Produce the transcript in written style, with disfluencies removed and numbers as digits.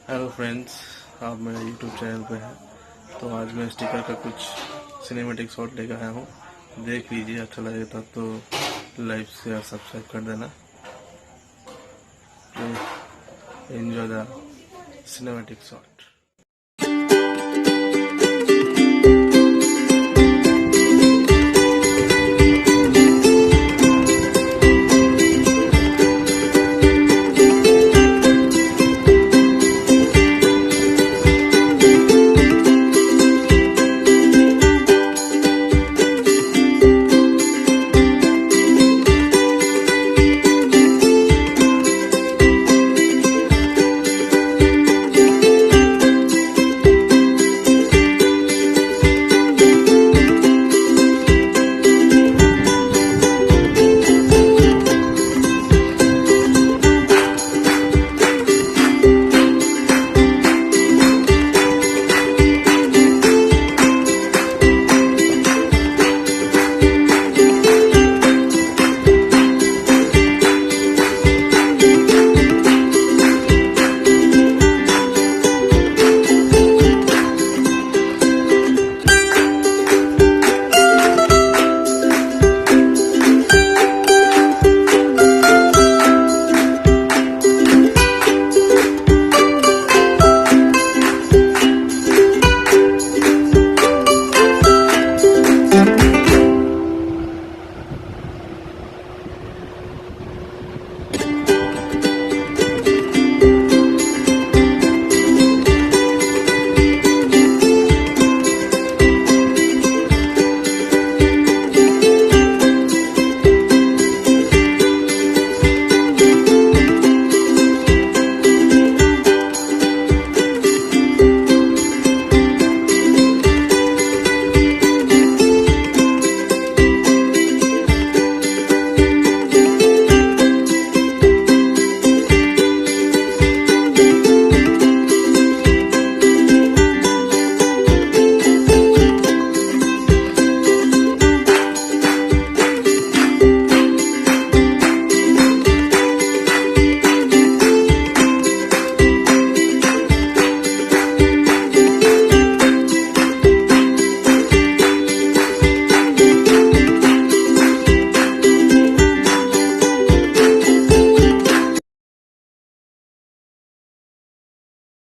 Hello friends, आप मेरे YouTube channel पे हैं। तो आज मैं स्टिकर का कुछ सिनेमैटिक शॉट लेकर आया हूँ। देख लीजिए, अच्छा लगेगा तो लाइक शेयर सब्सक्राइब कर देना। Enjoy the cinematic shot.